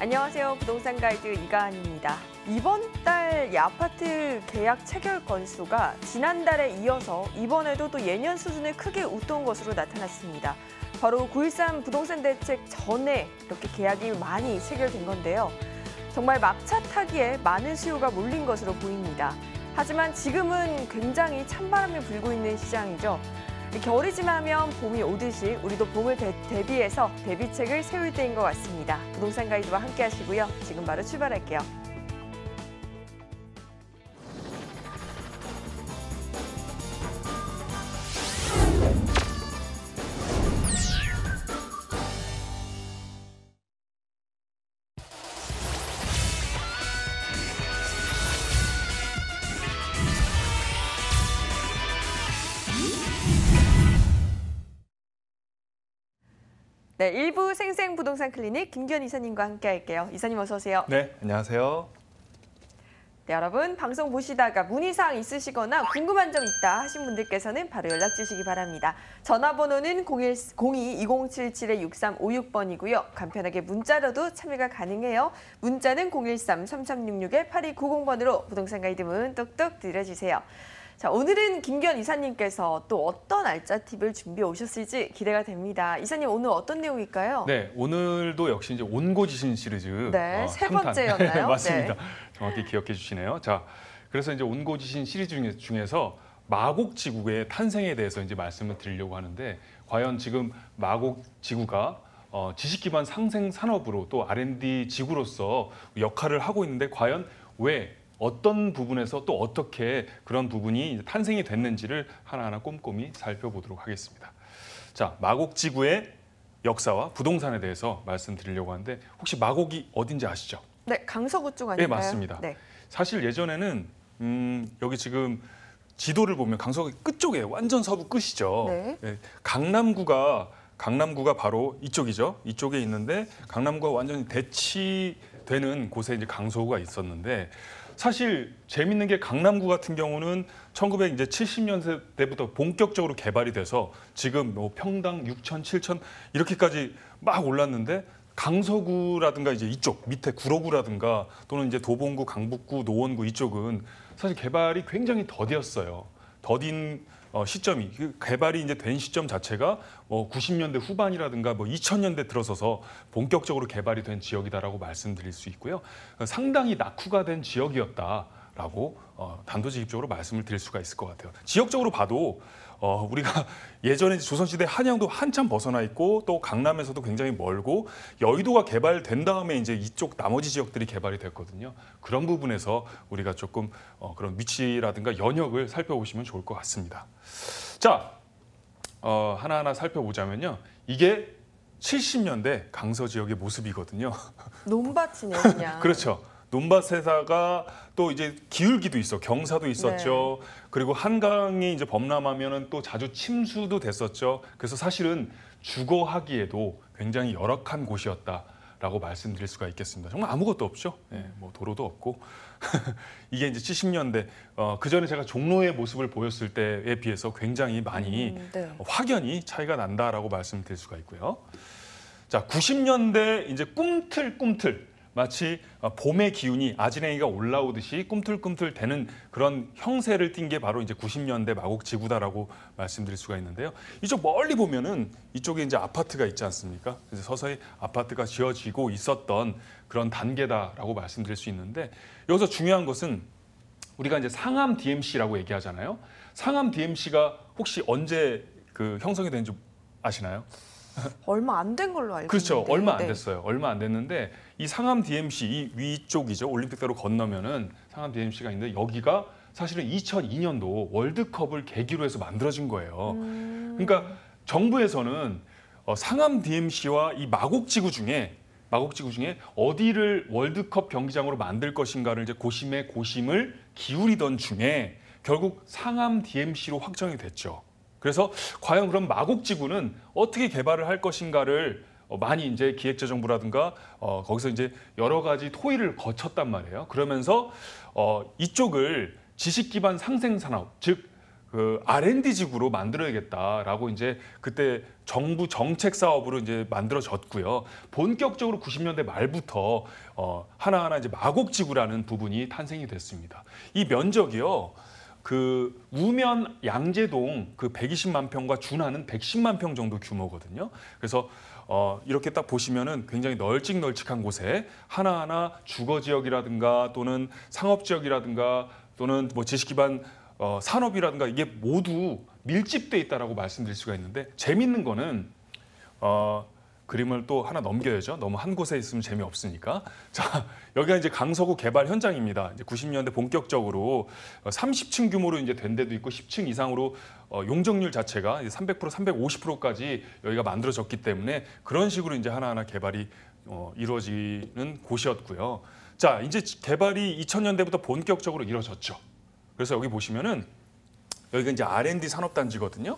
안녕하세요. 부동산 가이드 이가은입니다. 이번 달 이 아파트 계약 체결 건수가 지난달에 이어서 이번에도 또 예년 수준을 크게 웃돈 것으로 나타났습니다. 바로 9.13 부동산 대책 전에 이렇게 계약이 많이 체결된 건데요. 정말 막차 타기에 많은 수요가 몰린 것으로 보입니다. 하지만 지금은 굉장히 찬바람이 불고 있는 시장이죠. 겨울이 지나면 봄이 오듯이 우리도 봄을 대비해서 대비책을 세울 때인 것 같습니다. 부동산 가이드와 함께 하시고요. 지금 바로 출발할게요. 네, 일부 생생부동산 클리닉 김기현 이사님과 함께 할게요. 이사님 어서 오세요. 네, 안녕하세요. 네, 여러분 방송 보시다가 문의사항 있으시거나 궁금한 점 있다 하신 분들께서는 바로 연락 주시기 바랍니다. 전화번호는 02-2077-6356번이고요. 간편하게 문자로도 참여가 가능해요. 문자는 013-3366-8290번으로 부동산 가이드 문 똑똑 들려주세요. 자, 오늘은 김기현 이사님께서 또 어떤 알짜 팁을 준비해 오셨을지 기대가 됩니다. 이사님 오늘 어떤 내용일까요? 네, 오늘도 역시 이제 온고지신 시리즈. 네, 세 3탄. 번째였나요? 네, 맞습니다. 네. 정확히 기억해 주시네요. 자, 그래서 이제 온고지신 시리즈 중에서 마곡지구의 탄생에 대해서 이제 말씀을 드리려고 하는데, 과연 지금 마곡지구가 지식기반 상생 산업으로 또 R&D 지구로서 역할을 하고 있는데, 과연 왜 어떤 부분에서 또 어떻게 그런 부분이 탄생이 됐는지를 하나하나 꼼꼼히 살펴보도록 하겠습니다. 자, 마곡지구의 역사와 부동산에 대해서 말씀드리려고 하는데, 혹시 마곡이 어딘지 아시죠? 네, 강서구 쪽 아닌가요? 네, 맞습니다. 네. 사실 예전에는 여기 지금 지도를 보면 강서구 끝쪽에 완전 서부 끝이죠. 네. 네, 강남구가 바로 이쪽이죠. 이쪽에 있는데 강남구가 완전히 대치되는 곳에 이제 강서구가 있었는데, 사실 재밌는 게 강남구 같은 경우는 1970년대부터 본격적으로 개발이 돼서 지금 뭐 평당 6천, 7천 이렇게까지 막 올랐는데, 강서구라든가 이제 이쪽 밑에 구로구라든가 또는 이제 도봉구, 강북구, 노원구 이쪽은 사실 개발이 굉장히 더디었어요. 더딘 시점이, 개발이 이제 된 시점 자체가 90년대 후반이라든가 2000년대 들어서서 본격적으로 개발이 된 지역이다라고 말씀드릴 수 있고요. 상당히 낙후가 된 지역이었다라고 단도직입적으로 말씀을 드릴 수가 있을 것 같아요. 지역적으로 봐도 우리가 예전에 조선시대 한양도 한참 벗어나 있고, 또 강남에서도 굉장히 멀고, 여의도가 개발된 다음에 이제 이쪽 나머지 지역들이 개발이 됐거든요. 그런 부분에서 우리가 조금 그런 위치라든가 연역을 살펴보시면 좋을 것 같습니다. 자, 하나하나 살펴보자면요. 이게 70년대 강서 지역의 모습이거든요. 논밭이네요, 그냥. 그렇죠. 논밭에다가 또 이제 기울기도 있어, 경사도 있었죠. 네. 그리고 한강이 이제 범람하면은 또 자주 침수도 됐었죠. 그래서 사실은 주거하기에도 굉장히 열악한 곳이었다라고 말씀드릴 수가 있겠습니다. 정말 아무것도 없죠. 네, 뭐 도로도 없고. 이게 이제 70년대 그 전에 제가 종로의 모습을 보였을 때에 비해서 굉장히 많이 네. 확연히 차이가 난다라고 말씀드릴 수가 있고요. 자, 90년대 이제 꿈틀꿈틀, 마치 봄의 기운이 아지랭이가 올라오듯이 꿈틀꿈틀 되는 그런 형세를 띈 게 바로 이제 90년대 마곡지구다라고 말씀드릴 수가 있는데요. 이쪽 멀리 보면은 이쪽에 이제 아파트가 있지 않습니까? 그래서 서서히 아파트가 지어지고 있었던 그런 단계다라고 말씀드릴 수 있는데, 여기서 중요한 것은 우리가 이제 상암 DMC라고 얘기하잖아요. 상암 DMC가 혹시 언제 그 형성이 된지 아시나요? 얼마 안 된 걸로 알고 그렇죠. 있는데. 얼마 안 네. 됐어요. 얼마 안 됐는데, 이 상암 DMC, 이 위쪽이죠. 올림픽대로 건너면은 상암 DMC가 있는데, 여기가 사실은 2002년도 월드컵을 계기로 해서 만들어진 거예요. 그러니까 정부에서는 상암 DMC와 이 마곡지구 중에 어디를 월드컵 경기장으로 만들 것인가를 이제 고심을 기울이던 중에 결국 상암 DMC로 확정이 됐죠. 그래서 과연 그럼 마곡지구는 어떻게 개발을 할 것인가를 많이 이제 기획재정부라든가 거기서 이제 여러 가지 토의를 거쳤단 말이에요. 그러면서 이쪽을 지식기반 상생산업, 즉 그 R&D 지구로 만들어야겠다라고 이제 그때 정부 정책 사업으로 이제 만들어졌고요. 본격적으로 90년대 말부터 하나하나 이제 마곡지구라는 부분이 탄생이 됐습니다. 이 면적이요. 그 우면 양재동 그 120만 평과 준하는 110만 평 정도 규모거든요. 그래서 이렇게 딱 보시면은 굉장히 널찍널찍한 곳에 하나하나 주거 지역이라든가 또는 상업 지역이라든가 또는 뭐 지식 기반 산업이라든가 이게 모두 밀집돼 있다라고 말씀드릴 수가 있는데 재밌는 거는 그림을 또 하나 넘겨야죠. 너무 한 곳에 있으면 재미없으니까. 자, 여기가 이제 강서구 개발 현장입니다. 이제 90년대 본격적으로 30층 규모로 이제 된 데도 있고 10층 이상으로 용적률 자체가 300%, 350%까지 여기가 만들어졌기 때문에 그런 식으로 이제 하나하나 개발이 이루어지는 곳이었고요. 자, 이제 개발이 2000년대부터 본격적으로 이루어졌죠. 그래서 여기 보시면은 여기가 이제 R&D 산업단지거든요.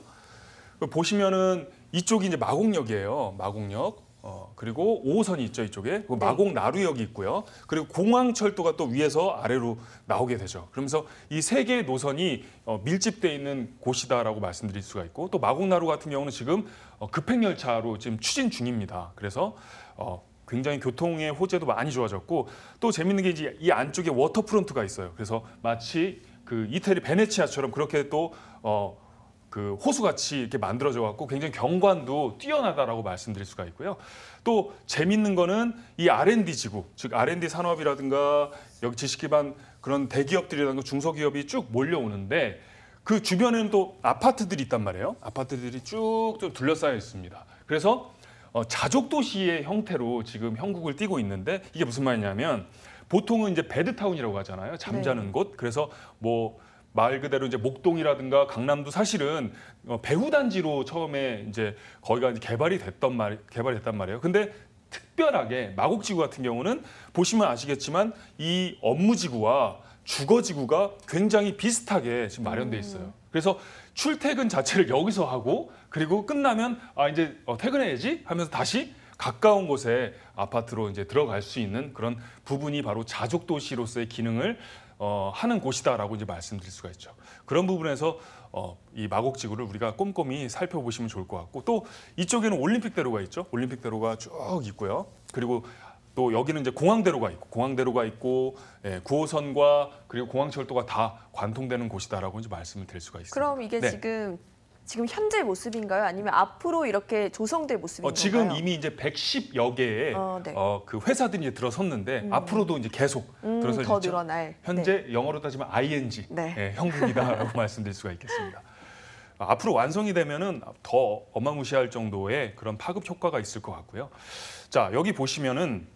보시면은 이쪽이 이제 마곡역이에요. 마곡역. 그리고 5호선이 있죠, 이쪽에. 그리고 마곡나루역이 있고요. 그리고 공항철도가 또 위에서 아래로 나오게 되죠. 그러면서 이 세 개의 노선이 밀집돼 있는 곳이다라고 말씀드릴 수가 있고 또 마곡나루 같은 경우는 지금 급행열차로 지금 추진 중입니다. 그래서 굉장히 교통의 호재도 많이 좋아졌고 또 재밌는 게 이제 이 안쪽에 워터프론트가 있어요. 그래서 마치 그 이태리 베네치아처럼 그렇게 또 그 호수같이 이렇게 만들어져 갖고 굉장히 경관도 뛰어나다라고 말씀드릴 수가 있고요. 또 재밌는 거는 이 R&D 지구, 즉 R&D 산업이라든가 여기 지식 기반 그런 대기업들이라든가 중소기업이 쭉 몰려오는데 그 주변에는 또 아파트들이 있단 말이에요. 아파트들이 쭉 둘러싸여 있습니다. 그래서 자족 도시의 형태로 지금 형국을 띠고 있는데 이게 무슨 말이냐면 보통은 이제 베드타운이라고 하잖아요. 잠자는 곳. 그래서 뭐 말 그대로 이제 목동이라든가 강남도 사실은 배후 단지로 처음에 이제 거기가 이제 개발이 됐단 말이에요. 근데 특별하게 마곡지구 같은 경우는 보시면 아시겠지만 이 업무지구와 주거지구가 굉장히 비슷하게 지금 마련돼 있어요. 그래서 출퇴근 자체를 여기서 하고 그리고 끝나면 이제 퇴근해야지 하면서 다시 가까운 곳에 아파트로 이제 들어갈 수 있는 그런 부분이 바로 자족 도시로서의 기능을 하는 곳이다라고 이제 말씀드릴 수가 있죠. 그런 부분에서 이 마곡지구를 우리가 꼼꼼히 살펴보시면 좋을 것 같고 또 이쪽에는 올림픽대로가 있죠. 올림픽대로가 쭉 있고요. 그리고 또 여기는 이제 공항대로가 있고 9호선과 그리고 공항철도가 다 관통되는 곳이다라고 이제 말씀을 드릴 수가 있습니다. 그럼 이게 지금 현재 모습인가요? 아니면 앞으로 이렇게 조성될 모습인가요? 지금 이미 이제 110여 개의 그 회사들이 이제 들어섰는데 앞으로도 이제 계속 들어설 더 늘어날. 현재 영어로 따지면 ING 형국이다라고 말씀드릴 수가 있겠습니다. 앞으로 완성이 되면은 더 어마무시할 정도의 그런 파급 효과가 있을 것 같고요. 자, 여기 보시면은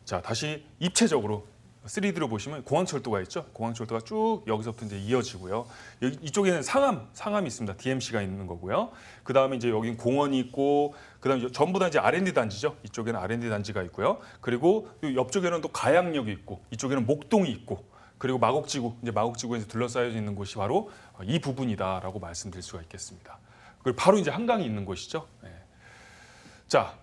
자, 다시 입체적으로 3D로 보시면 공항철도가 있죠. 공항철도가 쭉 여기서부터 이제 이어지고요. 여기 이쪽에는 상암이 있습니다. DMC가 있는 거고요. 그 다음에 이제 여긴 공원이 있고, 그 다음에 전부 다 이제 R&D 단지죠. 이쪽에는 R&D 단지가 있고요. 그리고 옆쪽에는 또 가양역이 있고, 이쪽에는 목동이 있고, 그리고 마곡지구에 둘러싸여 있는 곳이 바로 이 부분이다라고 말씀드릴 수가 있겠습니다. 그리고 바로 이제 한강이 있는 곳이죠. 네. 자,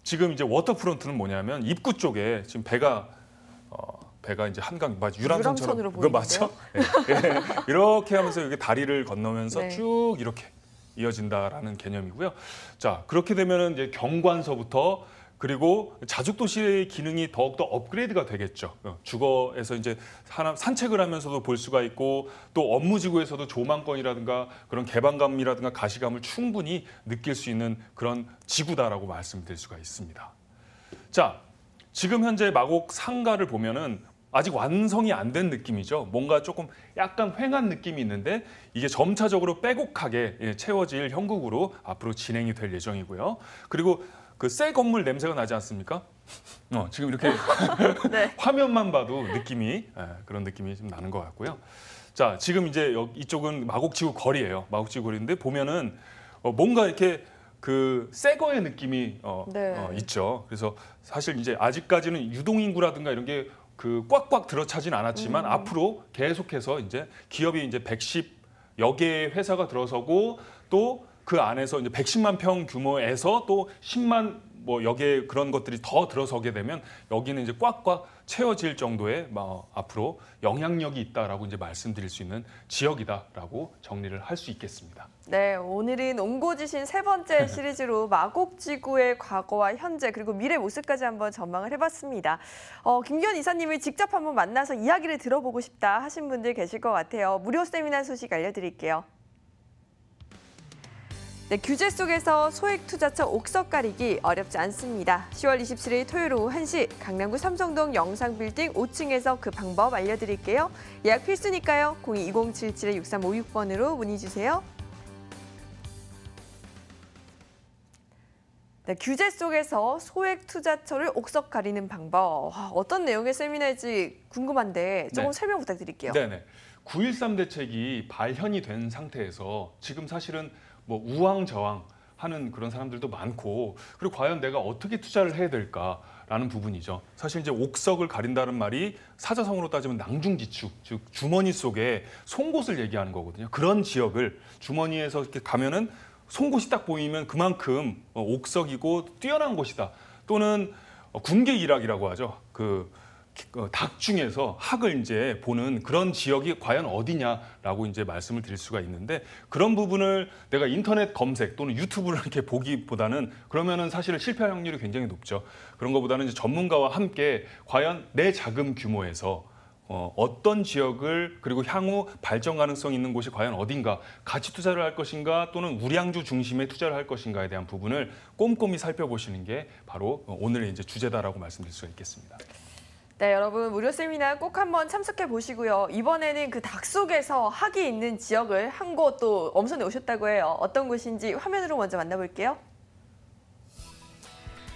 지금 이제 워터프론트는 뭐냐면 입구 쪽에 지금 배가 이제 한강 유람선처럼 그거 맞죠? 네. 네. 이렇게 하면서 여기 다리를 건너면서 쭉 이렇게 이어진다라는 개념이고요. 자, 그렇게 되면은 이제 경관서부터 그리고 자족도시의 기능이 더욱더 업그레이드가 되겠죠. 주거에서 이제 산책을 하면서도 볼 수가 있고 또 업무지구에서도 조망권이라든가 그런 개방감이라든가 가시감을 충분히 느낄 수 있는 그런 지구다라고 말씀드릴 수가 있습니다. 자, 지금 현재 마곡 상가를 보면은 아직 완성이 안 된 느낌이죠. 뭔가 조금 약간 휑한 느낌이 있는데 이게 점차적으로 빼곡하게 채워질 형국으로 앞으로 진행이 될 예정이고요. 그리고 그 새 건물 냄새가 나지 않습니까? 지금 이렇게 화면만 봐도 그런 느낌이 좀 나는 것 같고요. 자, 지금 이제 이쪽은 마곡지구 거리예요. 마곡지구 거리인데 보면은 뭔가 이렇게 그 새 거의 느낌이 있죠. 그래서 사실 이제 아직까지는 유동인구라든가 이런 게 그 꽉꽉 들어차진 않았지만 앞으로 계속해서 이제 기업이 이제 110여 개의 회사가 들어서고 또 그 안에서 이제 110만 평 규모에서 또 10만 뭐 여기에 그런 것들이 더 들어서게 되면 여기는 이제 꽉꽉 채워질 정도의 앞으로 영향력이 있다라고 이제 말씀드릴 수 있는 지역이다라고 정리를 할 수 있겠습니다. 네, 오늘은 옹고지신 세 번째 시리즈로 마곡지구의 과거와 현재 그리고 미래 모습까지 한번 전망을 해봤습니다. 김기현 이사님을 직접 한번 만나서 이야기를 들어보고 싶다 하신 분들 계실 것 같아요. 무료 세미나 소식 알려드릴게요. 네, 규제 속에서 소액투자처 옥석 가리기 어렵지 않습니다. 10월 27일 토요일 오후 1시 강남구 삼성동 영상빌딩 5층에서 그 방법 알려드릴게요. 예약 필수니까요. 02-2077-6356번으로 문의 주세요. 네, 규제 속에서 소액투자처를 옥석 가리는 방법. 어떤 내용의 세미나일지 궁금한데 조금 설명 부탁드릴게요. 네네. 9.13 대책이 발현이 된 상태에서 지금 사실은 뭐 우왕좌왕 하는 그런 사람들도 많고 그리고 과연 내가 어떻게 투자를 해야 될까라는 부분이죠. 사실 이제 옥석을 가린다는 말이 사자성어로 따지면 낭중지축, 즉 주머니 속에 송곳을 얘기하는 거거든요. 그런 지역을 주머니에서 이렇게 가면은 송곳이 딱 보이면 그만큼 옥석이고 뛰어난 곳이다. 또는 군계 일학이라고 하죠. 닭 중에서 학을 이제 보는 그런 지역이 과연 어디냐라고 이제 말씀을 드릴 수가 있는데 그런 부분을 내가 인터넷 검색 또는 유튜브를 이렇게 보기보다는 그러면은 사실은 실패할 확률이 굉장히 높죠. 그런 것보다는 이제 전문가와 함께 과연 내 자금 규모에서 어떤 지역을 그리고 향후 발전 가능성 있는 곳이 과연 어딘가 가치 투자를 할 것인가 또는 우량주 중심의 투자를 할 것인가에 대한 부분을 꼼꼼히 살펴보시는 게 바로 오늘의 이제 주제다라고 말씀드릴 수가 있겠습니다. 네, 여러분 무료 세미나 꼭 한번 참석해 보시고요. 이번에는 그 닭 속에서 학이 있는 지역을 한 곳 또 엄선해 오셨다고 해요. 어떤 곳인지 화면으로 먼저 만나볼게요.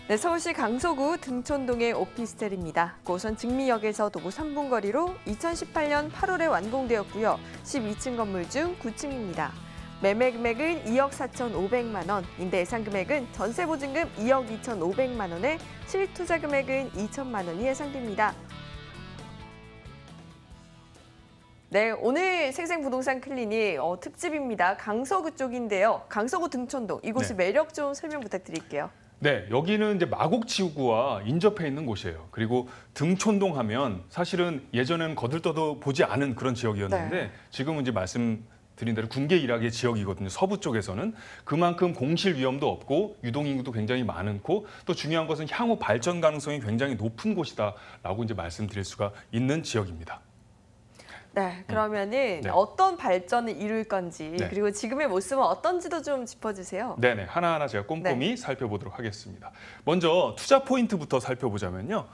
네, 서울시 강서구 등촌동의 오피스텔입니다. 고선 증미역에서 도보 3분 거리로 2018년 8월에 완공되었고요. 12층 건물 중 9층입니다. 매매 금액은 2억 4,500만 원, 임대 예상 금액은 전세 보증금 2억 2,500만 원에 실투자 금액은 2천만 원이 예상됩니다. 네, 오늘 생생부동산 클리닉 특집입니다. 강서구 쪽인데요. 강서구 등촌동, 이곳의 매력 좀 설명 부탁드릴게요. 네, 여기는 이제 마곡지구와 인접해 있는 곳이에요. 그리고 등촌동 하면 사실은 예전에는 거들떠도 보지 않은 그런 지역이었는데 지금은 이제 말씀드린 대로 군계 일학의 지역이거든요. 서부 쪽에서는 그만큼 공실 위험도 없고 유동인구도 굉장히 많고 또 중요한 것은 향후 발전 가능성이 굉장히 높은 곳이다라고 이제 말씀드릴 수가 있는 지역입니다. 네, 그러면은 어떤 발전을 이룰 건지 그리고 지금의 모습은 어떤지도 좀 짚어주세요. 네네, 하나하나 제가 꼼꼼히 살펴보도록 하겠습니다. 먼저 투자 포인트부터 살펴보자면요.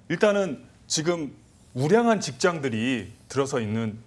일단은 지금 우량한 직장들이 들어서 있는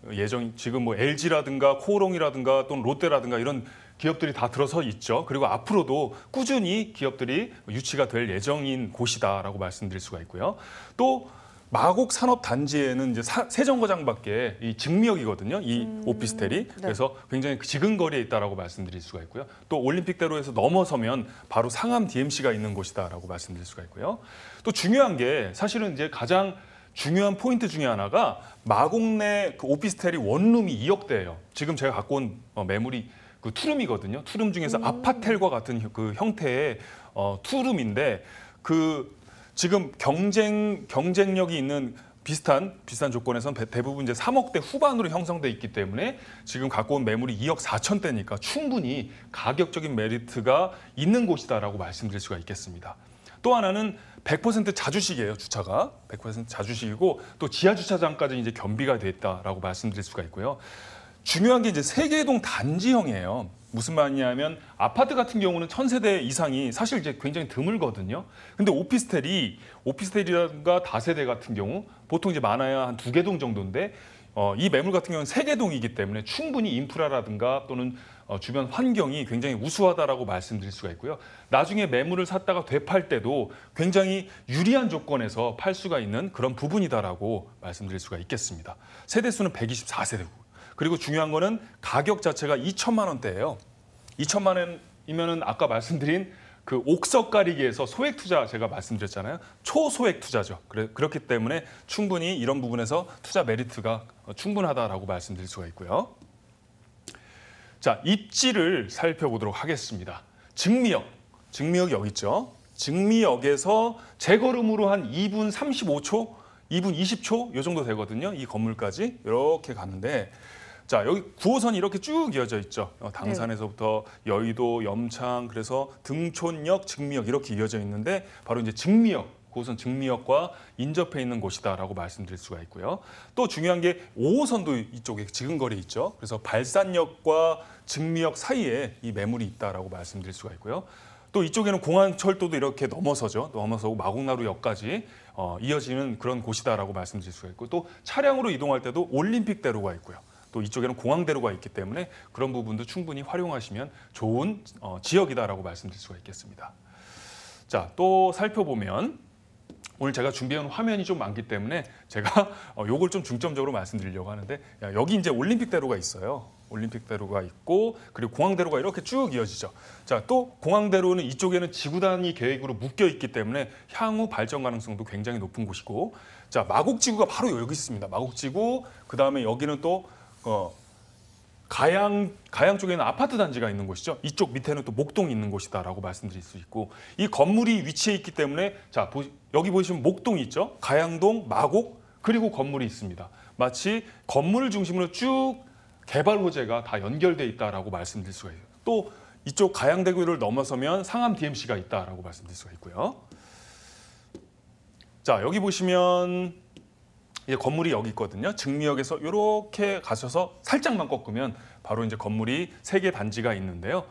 지금 뭐 LG라든가 코오롱이라든가 또는 롯데라든가 이런 기업들이 다 들어서 있죠. 그리고 앞으로도 꾸준히 기업들이 유치가 될 예정인 곳이다라고 말씀드릴 수가 있고요. 또 마곡 산업단지에는 이제 세정거장밖에 이 증미역이거든요. 이 오피스텔이. 그래서 굉장히 지근거리에 있다라고 말씀드릴 수가 있고요. 또 올림픽대로에서 넘어서면 바로 상암 DMC가 있는 곳이다라고 말씀드릴 수가 있고요. 또 중요한 게 사실은 이제 가장 중요한 포인트 중에 하나가 마곡 내 그 오피스텔이 원룸이 2억대예요. 지금 제가 갖고 온 매물이 그 투룸이거든요. 투룸 중에서 아파텔과 같은 그 형태의 투룸인데 지금 경쟁력이 있는 비슷한 조건에서는 대부분 이제 3억대 후반으로 형성돼 있기 때문에 지금 갖고 온 매물이 2억 4천대니까 충분히 가격적인 메리트가 있는 곳이다라고 말씀드릴 수가 있겠습니다. 또 하나는 100% 자주식이에요, 주차가. 100% 자주식이고 또 지하 주차장까지 이제 겸비가 돼 있다라고 말씀드릴 수가 있고요. 중요한 게 이제 세개동 단지형이에요. 무슨 말이냐면 아파트 같은 경우는 1000세대 이상이 사실 이제 굉장히 드물거든요. 근데 오피스텔이라든가 다세대 같은 경우 보통 이제 많아야 한 2개 동 정도인데 이 매물 같은 경우는 3개 동이기 때문에 충분히 인프라라든가 또는 주변 환경이 굉장히 우수하다라고 말씀드릴 수가 있고요. 나중에 매물을 샀다가 되팔 때도 굉장히 유리한 조건에서 팔 수가 있는 그런 부분이다라고 말씀드릴 수가 있겠습니다. 세대 수는 124세대고. 그리고 중요한 거는 가격 자체가 2천만 원대예요. 2천만 원이면은 아까 말씀드린 그 옥석 가리기에서 소액 투자 제가 말씀드렸잖아요. 초소액 투자죠. 그렇기 때문에 충분히 이런 부분에서 투자 메리트가 충분하다라고 말씀드릴 수가 있고요. 자, 입지를 살펴보도록 하겠습니다. 증미역. 증미역이 여기 있죠. 증미역에서 재걸음으로 한 2분 35초, 2분 20초 요 정도 되거든요. 이 건물까지 이렇게 가는데 자, 여기 9호선이 이렇게 쭉 이어져 있죠. 당산에서부터 여의도, 염창, 그래서 등촌역, 증미역 이렇게 이어져 있는데 바로 이제 증미역, 9호선 증미역과 인접해 있는 곳이다라고 말씀드릴 수가 있고요. 또 중요한 게 5호선도 이쪽에 지근거리 있죠. 그래서 발산역과 증미역 사이에 이 매물이 있다라고 말씀드릴 수가 있고요. 또 이쪽에는 공항철도도 이렇게 넘어서죠. 넘어서고 마곡나루역까지 이어지는 그런 곳이다라고 말씀드릴 수가 있고 또 차량으로 이동할 때도 올림픽대로가 있고요. 또 이쪽에는 공항대로가 있기 때문에 그런 부분도 충분히 활용하시면 좋은 지역이다라고 말씀드릴 수가 있겠습니다. 자, 또 살펴보면 오늘 제가 준비한 화면이 좀 많기 때문에 제가 요걸 좀 중점적으로 말씀드리려고 하는데 여기 이제 올림픽대로가 있어요. 올림픽대로가 있고 그리고 공항대로가 이렇게 쭉 이어지죠. 자, 또 공항대로는 이쪽에는 지구단위 계획으로 묶여 있기 때문에 향후 발전 가능성도 굉장히 높은 곳이고 자, 마곡지구가 바로 여기 있습니다. 마곡지구 그다음에 여기는 또 가양 쪽에는 아파트 단지가 있는 곳이죠. 이쪽 밑에는 또 목동이 있는 곳이다라고 말씀드릴 수 있고 이 건물이 위치해 있기 때문에 자 여기 보시면 목동이 있죠. 가양동, 마곡 그리고 건물이 있습니다. 마치 건물을 중심으로 쭉 개발 호재가 다 연결돼 있다라고 말씀드릴 수가 있어요. 또 이쪽 가양대교를 넘어서면 상암 DMC가 있다라고 말씀드릴 수가 있고요. 자, 여기 보시면 이제 건물이 여기 있거든요. 증미역에서 이렇게 가셔서 살짝만 꺾으면 바로 이제 건물이 3개 단지가 있는데요.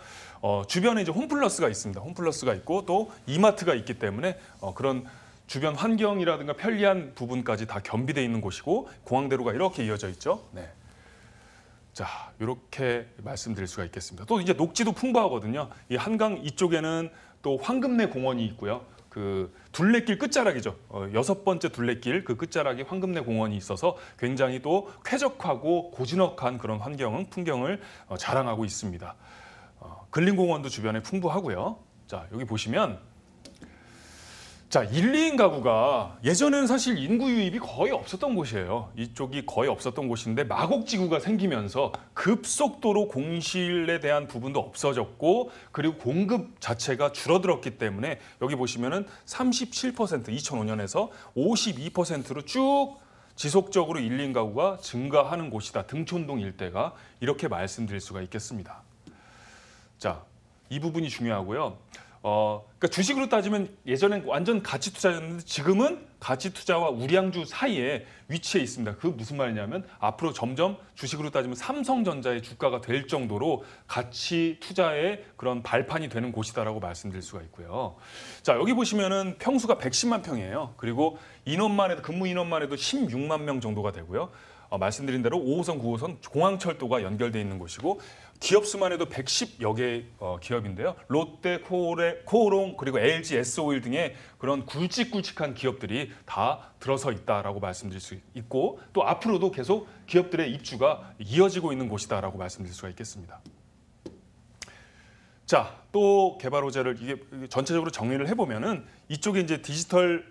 주변에 이제 홈플러스가 있습니다. 홈플러스가 있고 또 이마트가 있기 때문에 그런 주변 환경이라든가 편리한 부분까지 다 겸비되어 있는 곳이고 공항대로가 이렇게 이어져 있죠. 네. 자, 이렇게 말씀드릴 수가 있겠습니다. 또 이제 녹지도 풍부하거든요. 이 한강 이쪽에는 또 황금내 공원이 있고요. 그 둘레길 끝자락이죠. 6번째 둘레길 그 끝자락에 황금내 공원이 있어서 굉장히 또 쾌적하고 고즈넉한 그런 풍경을 자랑하고 있습니다. 근린공원도 주변에 풍부하고요. 자, 여기 보시면 자, 1, 2인 가구가 예전에는 사실 인구 유입이 거의 없었던 곳이에요. 이쪽이 거의 없었던 곳인데 마곡지구가 생기면서 급속도로 공실에 대한 부분도 없어졌고 그리고 공급 자체가 줄어들었기 때문에 여기 보시면은 37% 2005년에서 52%로 쭉 지속적으로 1, 2인 가구가 증가하는 곳이다. 등촌동 일대가 이렇게 말씀드릴 수가 있겠습니다. 자, 이 부분이 중요하고요. 그러니까 주식으로 따지면 예전엔 완전 가치 투자였는데 지금은 가치 투자와 우량주 사이에 위치해 있습니다. 그 무슨 말이냐면 앞으로 점점 주식으로 따지면 삼성전자의 주가가 될 정도로 가치 투자의 그런 발판이 되는 곳이다라고 말씀드릴 수가 있고요. 자, 여기 보시면은 평수가 110만 평이에요. 그리고 인원만 해도 근무 인원만 해도 16만 명 정도가 되고요. 말씀드린 대로 5호선, 9호선 공항철도가 연결돼 있는 곳이고 기업 수만 해도 110여 개 기업인데요. 롯데, 코오롱 그리고 LG, S-오일 등의 그런 굵직굵직한 기업들이 다 들어서 있다라고 말씀드릴 수 있고 또 앞으로도 계속 기업들의 입주가 이어지고 있는 곳이다라고 말씀드릴 수가 있겠습니다. 자, 또 개발 호재를 이게 전체적으로 정리를 해보면은 이쪽에 이제 디지털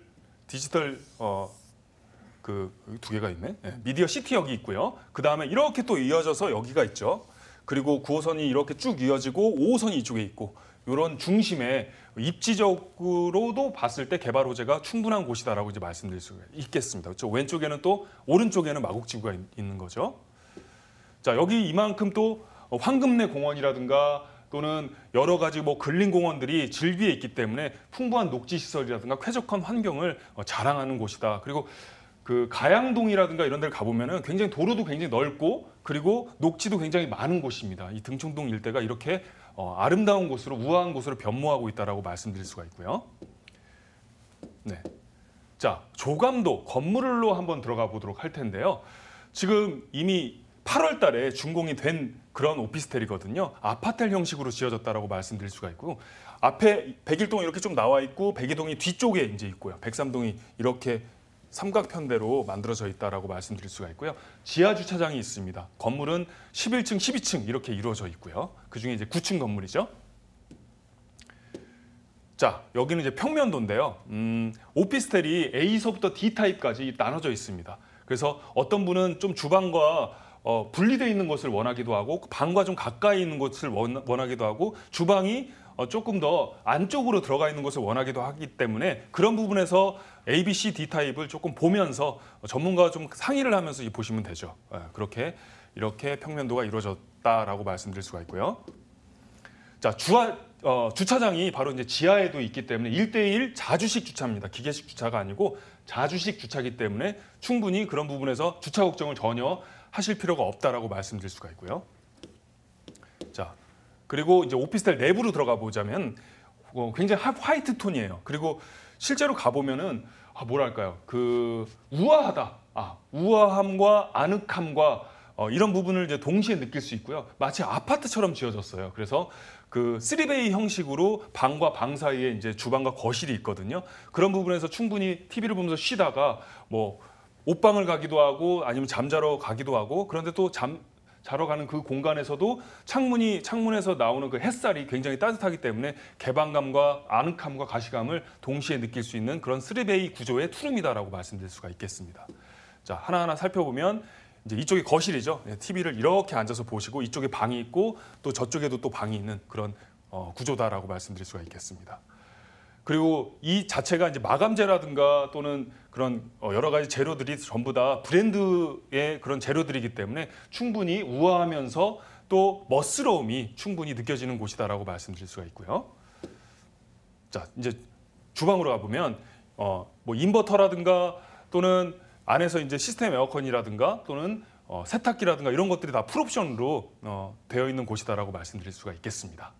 그 두 개가 있네. 네, 미디어 시티역이 있고요. 그 다음에 이렇게 또 이어져서 여기가 있죠. 그리고 9호선이 이렇게 쭉 이어지고 5호선이 이쪽에 있고 이런 중심에 입지적으로도 봤을 때 개발 호재가 충분한 곳이다라고 이제 말씀드릴 수가 있겠습니다. 그렇죠? 왼쪽에는 또 오른쪽에는 마곡지구가 있는 거죠. 자, 여기 이만큼 또 황금내 공원이라든가 또는 여러 가지 뭐 근린공원들이 질비해 있기 때문에 풍부한 녹지 시설이라든가 쾌적한 환경을 자랑하는 곳이다. 그리고 그 가양동이라든가 이런 데를 가보면은 굉장히 도로도 굉장히 넓고 그리고 녹지도 굉장히 많은 곳입니다. 이 등촌동 일대가 이렇게 아름다운 곳으로 우아한 곳으로 변모하고 있다라고 말씀드릴 수가 있고요. 네. 자, 조감도 건물로 한번 들어가 보도록 할 텐데요. 지금 이미 8월 달에 준공이 된 그런 오피스텔이거든요. 아파텔 형식으로 지어졌다라고 말씀드릴 수가 있고 앞에 백일동이 이렇게 좀 나와 있고 백이동이 뒤쪽에 이제 있고요. 백삼동이 이렇게 삼각편대로 만들어져 있다라고 말씀드릴 수가 있고요. 지하 주차장이 있습니다. 건물은 11층, 12층 이렇게 이루어져 있고요. 그중에 이제 9층 건물이죠. 자, 여기는 이제 평면도인데요. 오피스텔이 A서부터 D 타입까지 나눠져 있습니다. 그래서 어떤 분은 좀 주방과 분리되어 있는 것을 원하기도 하고 방과 좀 가까이 있는 것을 원하기도 하고 주방이 조금 더 안쪽으로 들어가 있는 것을 원하기도 하기 때문에 그런 부분에서 A, B, C, D 타입을 조금 보면서 전문가와 좀 상의를 하면서 보시면 되죠. 그렇게 이렇게 평면도가 이루어졌다라고 말씀드릴 수가 있고요. 자, 주차장이 바로 이제 지하에도 있기 때문에 1대1 자주식 주차입니다. 기계식 주차가 아니고 자주식 주차이기 때문에 충분히 그런 부분에서 주차 걱정을 전혀 하실 필요가 없다라고 말씀드릴 수가 있고요. 자, 그리고 이제 오피스텔 내부로 들어가 보자면 굉장히 화이트 톤이에요. 그리고 실제로 가보면은 뭐랄까요, 우아하다, 우아함과 아늑함과 이런 부분을 이제 동시에 느낄 수 있고요. 마치 아파트처럼 지어졌어요. 그래서 3베이 형식으로 방과 방 사이에 이제 주방과 거실이 있거든요. 그런 부분에서 충분히 TV를 보면서 쉬다가 뭐 옷방을 가기도 하고 아니면 잠자러 가기도 하고, 그런데 또 자러 가는 그 공간에서도 창문에서 나오는 그 햇살이 굉장히 따뜻하기 때문에 개방감과 아늑함과 가시감을 동시에 느낄 수 있는 그런 3베이 구조의 투룸이다라고 말씀드릴 수가 있겠습니다. 자, 하나하나 살펴보면 이제 이쪽이 거실이죠. TV를 이렇게 앉아서 보시고 이쪽에 방이 있고 또 저쪽에도 또 방이 있는 그런 구조다라고 말씀드릴 수가 있겠습니다. 그리고 이 자체가 이제 마감재라든가 또는 그런 여러 가지 재료들이 전부 다 브랜드의 그런 재료들이기 때문에 충분히 우아하면서 또 멋스러움이 충분히 느껴지는 곳이다라고 말씀드릴 수가 있고요. 자, 이제 주방으로 가보면 뭐 인버터라든가 또는 안에서 이제 시스템 에어컨이라든가 또는 세탁기라든가 이런 것들이 다 풀옵션으로 되어 있는 곳이다라고 말씀드릴 수가 있겠습니다.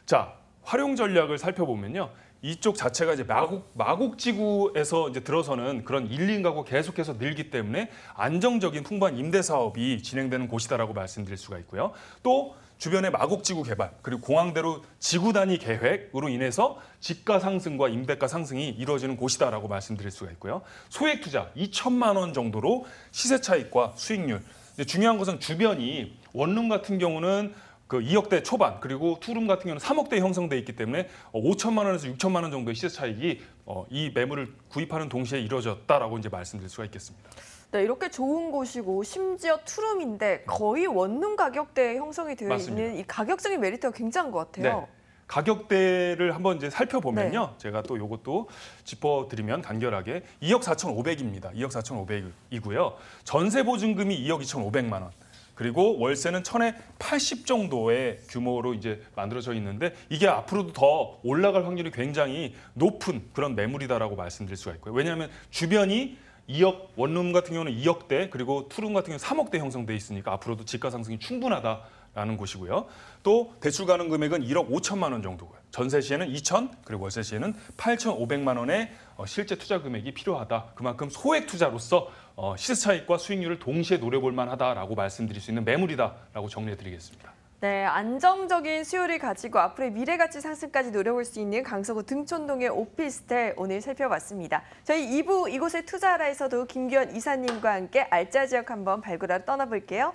자, 활용 전략을 살펴보면요. 이쪽 자체가 이제 마곡지구에서 이제 들어서는 그런 1, 2인 가구 계속해서 늘기 때문에 안정적인 풍부한 임대 사업이 진행되는 곳이다라고 말씀드릴 수가 있고요. 또 주변의 마곡지구 개발 그리고 공항대로 지구 단위 계획으로 인해서 집가 상승과 임대가 상승이 이루어지는 곳이다라고 말씀드릴 수가 있고요. 소액 투자 2천만 원 정도로 시세 차익과 수익률. 중요한 것은 주변이 원룸 같은 경우는 2억대 초반, 그리고 투룸 같은 경우는 3억대 형성돼 있기 때문에 5천만 원에서 6천만 원 정도의 시세 차익이 이 매물을 구입하는 동시에 이루어졌다라고 이제 말씀드릴 수가 있겠습니다. 네, 이렇게 좋은 곳이고 심지어 투룸인데 거의 원룸 가격대에 형성이 되어 맞습니다. 있는 이 가격적인 메리트가 굉장한 것 같아요. 네. 가격대를 한번 이제 살펴보면요. 네. 제가 또 이것도 짚어드리면 간결하게 2억 4,500입니다. 2억 4,500이고요. 전세 보증금이 2억 2,500만 원. 그리고 월세는 1,000에 80 정도의 규모로 이제 만들어져 있는데 이게 앞으로도 더 올라갈 확률이 굉장히 높은 그런 매물이다라고 말씀드릴 수가 있고요. 왜냐하면 주변이 2억, 원룸 같은 경우는 2억대, 그리고 투룸 같은 경우는 3억대 형성돼 있으니까 앞으로도 집가 상승이 충분하다라는 곳이고요. 또 대출 가능 금액은 1억 5천만 원 정도고요. 전세 시에는 2천, 그리고 월세 시에는 8,500만 원의 실제 투자 금액이 필요하다. 그만큼 소액 투자로서 시세 차익과 수익률을 동시에 노려볼 만하다라고 말씀드릴 수 있는 매물이다라고 정리해드리겠습니다. 네, 안정적인 수요를 가지고 앞으로의 미래 가치 상승까지 노려볼 수 있는 강서구 등촌동의 오피스텔 오늘 살펴봤습니다. 저희 2부 이곳에 투자하라에서도 김규현 이사님과 함께 알짜 지역 한번 발굴하러 떠나볼게요.